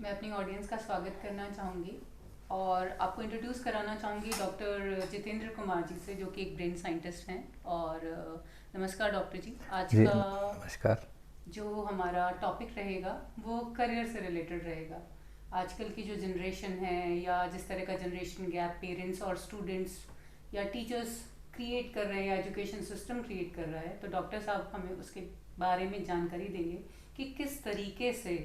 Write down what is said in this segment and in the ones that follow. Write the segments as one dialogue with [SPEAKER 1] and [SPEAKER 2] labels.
[SPEAKER 1] मैं अपनी ऑडियंस का स्वागत करना चाहूँगी और आपको इंट्रोड्यूस कराना चाहूँगी डॉक्टर जितेंद्र कुमार जी से, जो कि एक ब्रेन साइंटिस्ट हैं। और नमस्कार डॉक्टर जी। आज
[SPEAKER 2] जी
[SPEAKER 1] का
[SPEAKER 2] नमस्कार।
[SPEAKER 1] जो हमारा टॉपिक रहेगा वो करियर से रिलेटेड रहेगा। आजकल की जो जनरेशन है या जिस तरह का जनरेशन गैप पेरेंट्स और स्टूडेंट्स या टीचर्स क्रिएट कर रहे हैं या एजुकेशन सिस्टम क्रिएट कर रहा है, तो डॉक्टर साहब हमें उसके बारे में जानकारी देंगे कि किस तरीके से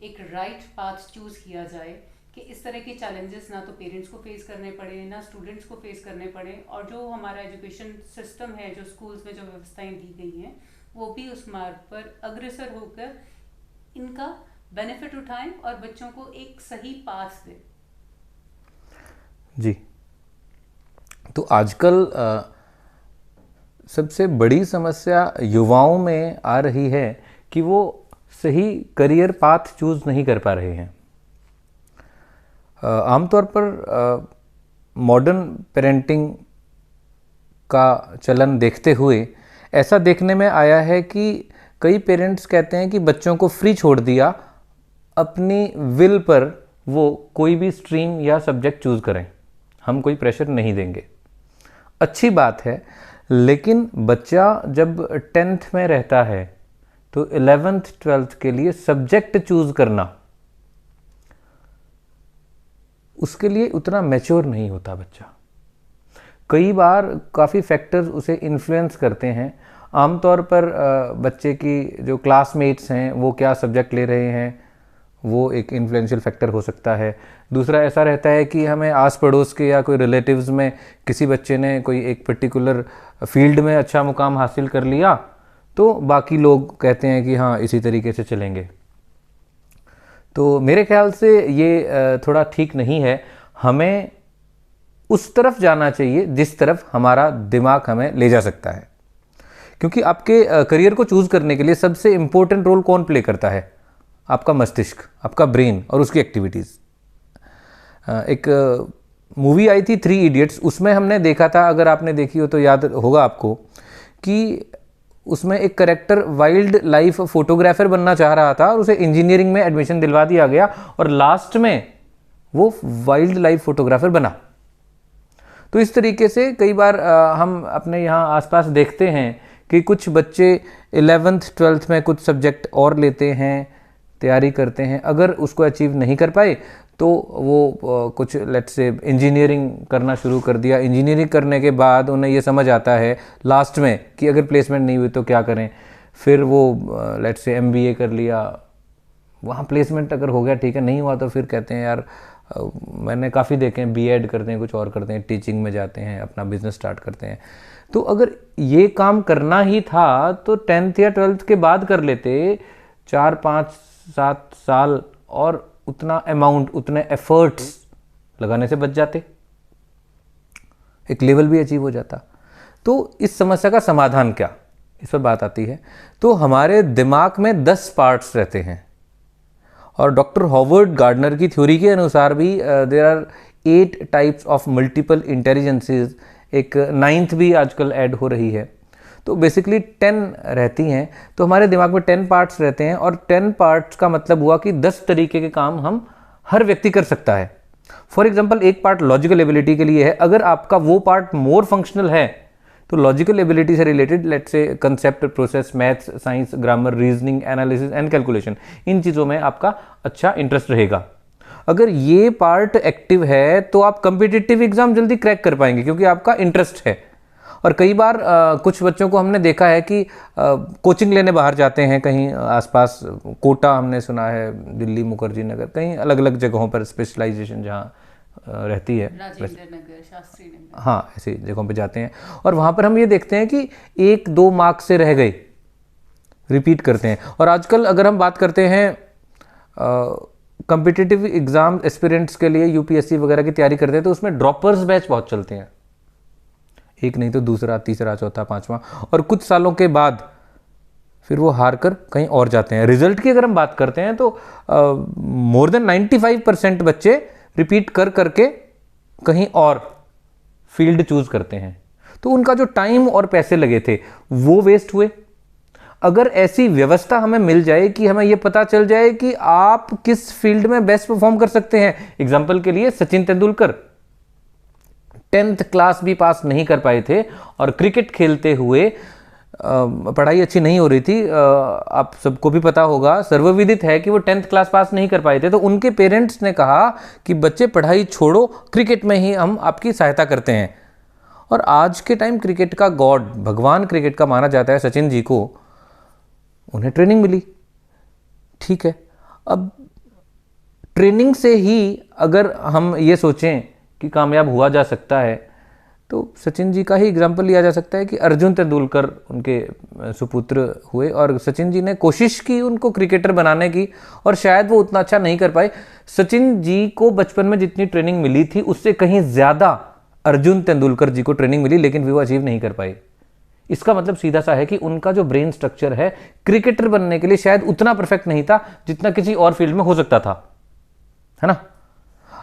[SPEAKER 1] एक राइट पाथ चूज़ किया जाए कि इस तरह के चैलेंजेस ना तो पेरेंट्स को फेस करने पड़े ना स्टूडेंट्स को फेस करने पड़े, और जो हमारा एजुकेशन सिस्टम है, जो स्कूल्स में जो व्यवस्थाएं दी गई हैं, वो भी उस मार्ग पर अग्रसर होकर इनका बेनिफिट उठाएं और बच्चों को एक सही पाथ दें।
[SPEAKER 2] जी, तो आजकल सबसे बड़ी समस्या युवाओं में आ रही है कि वो सही करियर पाथ चूज़ नहीं कर पा रहे हैं। आमतौर पर मॉडर्न पेरेंटिंग का चलन देखते हुए ऐसा देखने में आया है कि कई पेरेंट्स कहते हैं कि बच्चों को फ्री छोड़ दिया, अपनी विल पर वो कोई भी स्ट्रीम या सब्जेक्ट चूज़ करें, हम कोई प्रेशर नहीं देंगे। अच्छी बात है, लेकिन बच्चा जब 10th में रहता है तो 11th 12th के लिए सब्जेक्ट चूज़ करना उसके लिए उतना मैच्योर नहीं होता बच्चा। कई बार काफ़ी फैक्टर्स उसे इन्फ्लुएंस करते हैं। आमतौर पर बच्चे की जो क्लासमेट्स हैं वो क्या सब्जेक्ट ले रहे हैं, वो एक इन्फ्लुएंशियल फैक्टर हो सकता है। दूसरा ऐसा रहता है कि हमें आस पड़ोस के या कोई रिलेटिव्स में किसी बच्चे ने कोई एक पर्टिकुलर फील्ड में अच्छा मुकाम हासिल कर लिया तो बाकी लोग कहते हैं कि हाँ इसी तरीके से चलेंगे। तो मेरे ख्याल से ये थोड़ा ठीक नहीं है। हमें उस तरफ जाना चाहिए जिस तरफ हमारा दिमाग हमें ले जा सकता है, क्योंकि आपके करियर को चूज़ करने के लिए सबसे इम्पोर्टेंट रोल कौन प्ले करता है? आपका मस्तिष्क, आपका ब्रेन और उसकी एक्टिविटीज़। एक मूवी आई थी 3 इडियट्स, उसमें हमने देखा था, अगर आपने देखी हो तो याद होगा आपको, कि उसमें एक करेक्टर वाइल्ड लाइफ फोटोग्राफर बनना चाह रहा था और उसे इंजीनियरिंग में एडमिशन दिलवा दिया गया और लास्ट में वो वाइल्ड लाइफ फोटोग्राफर बना। तो इस तरीके से कई बार हम अपने यहाँ आसपास देखते हैं कि कुछ बच्चे 11th 12th में कुछ सब्जेक्ट और लेते हैं, तैयारी करते हैं, अगर उसको अचीव नहीं कर पाए तो वो कुछ लेट्स से इंजीनियरिंग करना शुरू कर दिया। इंजीनियरिंग करने के बाद उन्हें ये समझ आता है लास्ट में कि अगर प्लेसमेंट नहीं हुई तो क्या करें। फिर वो लेट्स से MBA कर लिया, वहाँ प्लेसमेंट अगर हो गया ठीक है, नहीं हुआ तो फिर कहते हैं यार मैंने काफ़ी देखे हैं B.Ed करते हैं, कुछ और करते हैं, टीचिंग में जाते हैं, अपना बिजनेस स्टार्ट करते हैं। तो अगर ये काम करना ही था तो 10th या 12th के बाद कर लेते, 4 5 7 साल और उतना अमाउंट, उतने एफर्ट्स लगाने से बच जाते, एक लेवल भी अचीव हो जाता। तो इस समस्या का समाधान क्या, इस पर बात आती है। तो हमारे दिमाग में 10 पार्ट्स रहते हैं और डॉक्टर हॉवर्ड गार्डनर की थ्योरी के अनुसार भी there are 8 types of multiple intelligences, एक 9th भी आजकल ऐड हो रही है। तो बेसिकली 10 रहती हैं। तो हमारे दिमाग में 10 पार्ट्स रहते हैं और 10 पार्ट्स का मतलब हुआ कि 10 तरीके के काम हम हर व्यक्ति कर सकता है। फॉर एग्जाम्पल, एक पार्ट लॉजिकल एबिलिटी के लिए है। अगर आपका वो पार्ट मोर फंक्शनल है तो लॉजिकल एबिलिटी से related let's say concept, process, maths, science, grammar, reasoning, analysis and calculation, इन चीज़ों में आपका अच्छा इंटरेस्ट रहेगा। अगर ये पार्ट एक्टिव है तो आप कम्पिटिटिव एग्जाम जल्दी क्रैक कर पाएंगे क्योंकि आपका इंटरेस्ट है। और कई बार कुछ बच्चों को हमने देखा है कि कोचिंग लेने बाहर जाते हैं कहीं आसपास, कोटा हमने सुना है, दिल्ली, मुखर्जी नगर, कहीं अलग अलग जगहों पर स्पेशलाइजेशन जहाँ रहती है,
[SPEAKER 1] राजेंद्र नगर, शास्त्री नगर,
[SPEAKER 2] हाँ ऐसी जगहों पे जाते हैं और वहाँ पर हम ये देखते हैं कि 1-2 मार्क्स से रह गए, रिपीट करते हैं। और आजकल अगर हम बात करते हैं कम्पिटिटिव एग्जाम एस्पिरेंट्स के लिए, UPSC वगैरह की तैयारी करते हैं, तो उसमें ड्रॉपर्स बैच बहुत चलते हैं, एक नहीं तो दूसरा, तीसरा, चौथा, 5वां, और कुछ सालों के बाद फिर वो हार कर कहीं और जाते हैं। रिजल्ट की अगर हम बात करते हैं तो मोर देन 95% बच्चे रिपीट कर करके कहीं और फील्ड चूज करते हैं। तो उनका जो टाइम और पैसे लगे थे वो वेस्ट हुए। अगर ऐसी व्यवस्था हमें मिल जाए कि हमें ये पता चल जाए कि आप किस फील्ड में बेस्ट परफॉर्म कर सकते हैं। एग्जाम्पल के लिए सचिन तेंदुलकर 10th क्लास भी पास नहीं कर पाए थे और क्रिकेट खेलते हुए पढ़ाई अच्छी नहीं हो रही थी, आप सबको भी पता होगा, सर्वविदित है कि वो 10th क्लास पास नहीं कर पाए थे। तो उनके पेरेंट्स ने कहा कि बच्चे पढ़ाई छोड़ो, क्रिकेट में ही हम आपकी सहायता करते हैं। और आज के टाइम क्रिकेट का गॉड, भगवान क्रिकेट का माना जाता है सचिन जी को, उन्हें ट्रेनिंग मिली। ठीक है, अब ट्रेनिंग से ही अगर हम ये सोचें कि कामयाब हुआ जा सकता है, तो सचिन जी का ही एग्जाम्पल लिया जा सकता है कि अर्जुन तेंदुलकर उनके सुपुत्र हुए और सचिन जी ने कोशिश की उनको क्रिकेटर बनाने की, और शायद वो उतना अच्छा नहीं कर पाए। सचिन जी को बचपन में जितनी ट्रेनिंग मिली थी उससे कहीं ज़्यादा अर्जुन तेंदुलकर जी को ट्रेनिंग मिली, लेकिन वो अचीव नहीं कर पाए। इसका मतलब सीधा सा है कि उनका जो ब्रेन स्ट्रक्चर है क्रिकेटर बनने के लिए शायद उतना परफेक्ट नहीं था जितना किसी और फील्ड में हो सकता था, है ना।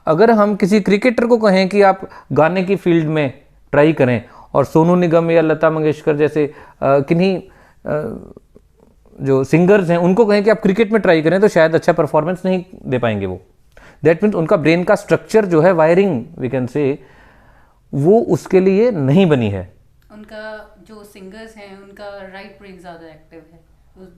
[SPEAKER 2] अगर हम किसी क्रिकेटर को कहें कि आप गाने की फील्ड में ट्राई करें और सोनू निगम या लता मंगेशकर जैसे किन्हीं जो सिंगर्स हैं उनको कहें कि आप क्रिकेट में ट्राई करें, तो शायद अच्छा परफॉर्मेंस नहीं दे पाएंगे वो। दैट मीन्स उनका ब्रेन का स्ट्रक्चर जो है, वायरिंग वी कैन से, वो उसके लिए नहीं बनी है।
[SPEAKER 1] उनका जो सिंगर्स हैं उनका राइट ब्रेन ज़्यादा एक्टिव है,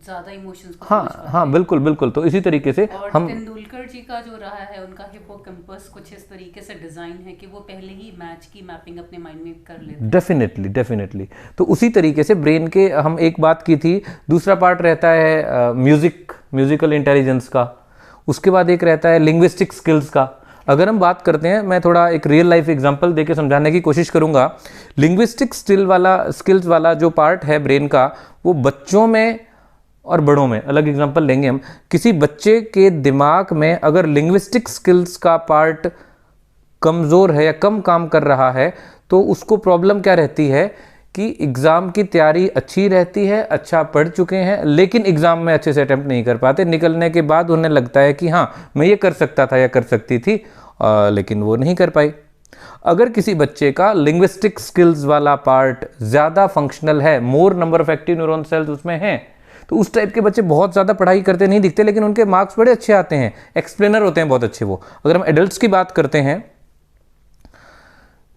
[SPEAKER 1] ज़्यादा इमोशंस को समझ पाते हैं।
[SPEAKER 2] हाँ बिल्कुल बिल्कुल। तो इसी तरीके से
[SPEAKER 1] और
[SPEAKER 2] हम
[SPEAKER 1] तेंदुलकर जी का जो रहा है, उनका हिप्पोकैम्पस कुछ इस तरीके से डिज़ाइन है कि वो पहले ही मैच की मैपिंग अपने माइंड में कर लेते हैं।
[SPEAKER 2] डेफिनेटली। तो उसी तरीके से ब्रेन के हम एक बात की थी, दूसरा पार्ट रहता है म्यूजिकल इंटेलिजेंस का, उसके बाद एक रहता है लिंग्विस्टिक स्किल्स का। अगर हम बात करते हैं, मैं थोड़ा एक रियल लाइफ एग्जांपल देके समझाने की कोशिश करूंगा। लिंग्विस्टिक स्किल्स वाला जो पार्ट है ब्रेन का, वो बच्चों में और बड़ों में अलग एग्जांपल लेंगे हम। किसी बच्चे के दिमाग में अगर लिंग्विस्टिक स्किल्स का पार्ट कमज़ोर है या कम काम कर रहा है, तो उसको प्रॉब्लम क्या रहती है कि एग्ज़ाम की तैयारी अच्छी रहती है, अच्छा पढ़ चुके हैं, लेकिन एग्ज़ाम में अच्छे से अटैम्प्ट नहीं कर पाते। निकलने के बाद उन्हें लगता है कि हाँ मैं ये कर सकता था या कर सकती थी, लेकिन वो नहीं कर पाई। अगर किसी बच्चे का लिंग्विस्टिक स्किल्स वाला पार्ट ज़्यादा फंक्शनल है, मोर number of active neuron cells उसमें हैं, तो उस टाइप के बच्चे बहुत ज़्यादा पढ़ाई करते नहीं दिखते, लेकिन उनके मार्क्स बड़े अच्छे आते हैं, एक्सप्लेनर होते हैं बहुत अच्छे वो। अगर हम एडल्ट्स की बात करते हैं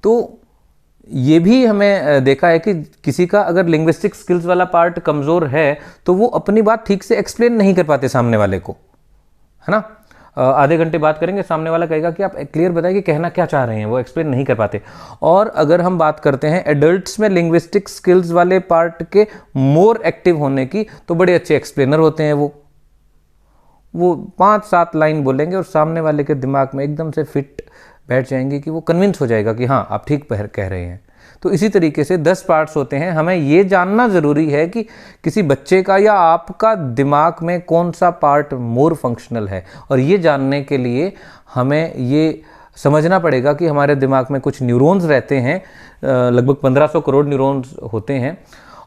[SPEAKER 2] तो ये भी हमें देखा है कि किसी का अगर लिंग्विस्टिक स्किल्स वाला पार्ट कमज़ोर है तो वो अपनी बात ठीक से एक्सप्लेन नहीं कर पाते सामने वाले को, है ना। आधे घंटे बात करेंगे, सामने वाला कहेगा कि आप क्लियर बताइए कि कहना क्या चाह रहे हैं, वो एक्सप्लेन नहीं कर पाते। और अगर हम बात करते हैं एडल्ट्स में लिंग्विस्टिक स्किल्स वाले पार्ट के मोर एक्टिव होने की, तो बड़े अच्छे एक्सप्लेनर होते हैं वो 5-7 लाइन बोलेंगे और सामने वाले के दिमाग में एकदम से फिट बैठ जाएंगी कि वो कन्विंस हो जाएगा कि हाँ आप ठीक कह रहे हैं। तो इसी तरीके से 10 पार्ट्स होते हैं। हमें ये जानना ज़रूरी है कि किसी बच्चे का या आपका दिमाग में कौन सा पार्ट मोर फंक्शनल है, और ये जानने के लिए हमें ये समझना पड़ेगा कि हमारे दिमाग में कुछ न्यूरॉन्स रहते हैं, लगभग 1500 करोड़ न्यूरॉन्स होते हैं,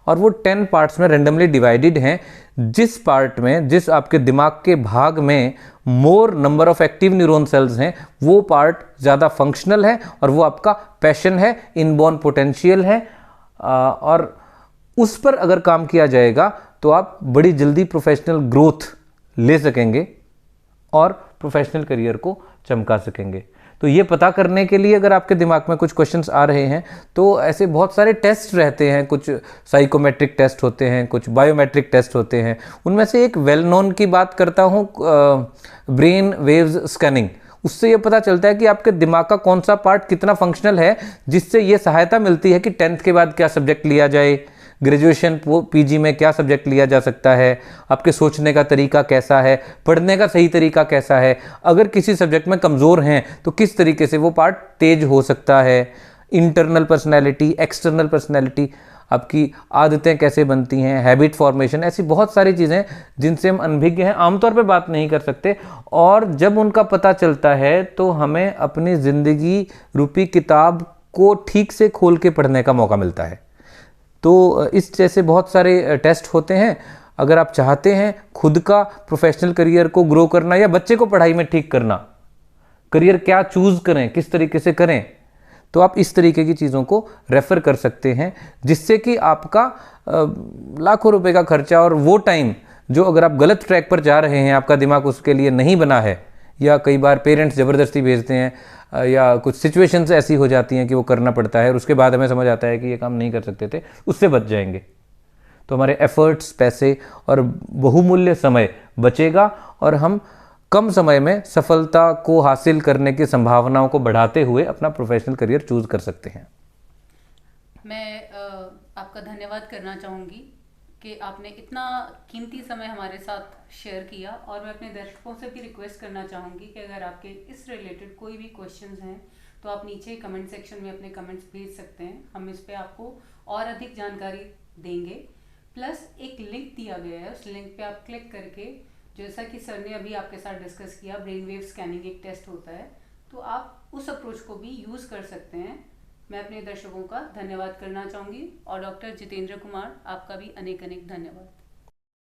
[SPEAKER 2] और वो 10 पार्ट्स में रेंडमली डिवाइडेड हैं। जिस पार्ट में, जिस आपके दिमाग के भाग में मोर number of active neuron cells हैं, वो पार्ट ज़्यादा फंक्शनल है और वो आपका पैशन है, इनबॉर्न पोटेंशियल है, और उस पर अगर काम किया जाएगा तो आप बड़ी जल्दी प्रोफेशनल ग्रोथ ले सकेंगे और प्रोफेशनल करियर को चमका सकेंगे। तो ये पता करने के लिए अगर आपके दिमाग में कुछ क्वेश्चंस आ रहे हैं तो ऐसे बहुत सारे टेस्ट रहते हैं, कुछ साइकोमेट्रिक टेस्ट होते हैं, कुछ बायोमेट्रिक टेस्ट होते हैं। उनमें से एक वेल नोन की बात करता हूँ, ब्रेन वेव्स स्कैनिंग। उससे ये पता चलता है कि आपके दिमाग का कौन सा पार्ट कितना फंक्शनल है, जिससे ये सहायता मिलती है कि 10th के बाद क्या सब्जेक्ट लिया जाए, ग्रेजुएशन पीजी में क्या सब्जेक्ट लिया जा सकता है, आपके सोचने का तरीका कैसा है, पढ़ने का सही तरीका कैसा है, अगर किसी सब्जेक्ट में कमज़ोर हैं तो किस तरीके से वो पार्ट तेज हो सकता है, इंटरनल पर्सनैलिटी, एक्सटर्नल पर्सनैलिटी, आपकी आदतें कैसे बनती हैं, हैबिट फॉर्मेशन, ऐसी बहुत सारी चीज़ें जिनसे हम अनभिज्ञ हैं, आमतौर पे बात नहीं कर सकते। और जब उनका पता चलता है तो हमें अपनी ज़िंदगी रूपी किताब को ठीक से खोल के पढ़ने का मौका मिलता है। तो इस जैसे बहुत सारे टेस्ट होते हैं। अगर आप चाहते हैं खुद का प्रोफेशनल करियर को ग्रो करना या बच्चे को पढ़ाई में ठीक करना, करियर क्या चूज़ करें, किस तरीके से करें, तो आप इस तरीके की चीज़ों को रेफ़र कर सकते हैं, जिससे कि आपका लाखों रुपए का खर्चा और वो टाइम जो अगर आप गलत ट्रैक पर जा रहे हैं, आपका दिमाग उसके लिए नहीं बना है, या कई बार पेरेंट्स ज़बरदस्ती भेजते हैं या कुछ सिचुएशंस ऐसी हो जाती हैं कि वो करना पड़ता है और उसके बाद हमें समझ आता है कि ये काम नहीं कर सकते थे, उससे बच जाएंगे। तो हमारे एफर्ट्स, पैसे और बहुमूल्य समय बचेगा और हम कम समय में सफलता को हासिल करने की संभावनाओं को बढ़ाते हुए अपना प्रोफेशनल करियर चूज कर सकते हैं।
[SPEAKER 1] मैं आपका धन्यवाद करना चाहूँगी कि आपने इतना कीमती समय हमारे साथ शेयर किया, और मैं अपने दर्शकों से भी रिक्वेस्ट करना चाहूँगी कि अगर आपके इस रिलेटेड कोई भी क्वेश्चंस हैं तो आप नीचे कमेंट सेक्शन में अपने कमेंट्स भेज सकते हैं। हम इस पे आपको और अधिक जानकारी देंगे। प्लस एक लिंक दिया गया है, उस लिंक पे आप क्लिक करके, जैसा कि सर ने अभी आपके साथ डिस्कस किया, ब्रेन वेव स्कैनिंग एक टेस्ट होता है, तो आप उस अप्रोच को भी यूज़ कर सकते हैं। मैं अपने दर्शकों का धन्यवाद करना चाहूँगी, और डॉक्टर जितेंद्र कुमार, आपका भी अनेक अनेक धन्यवाद।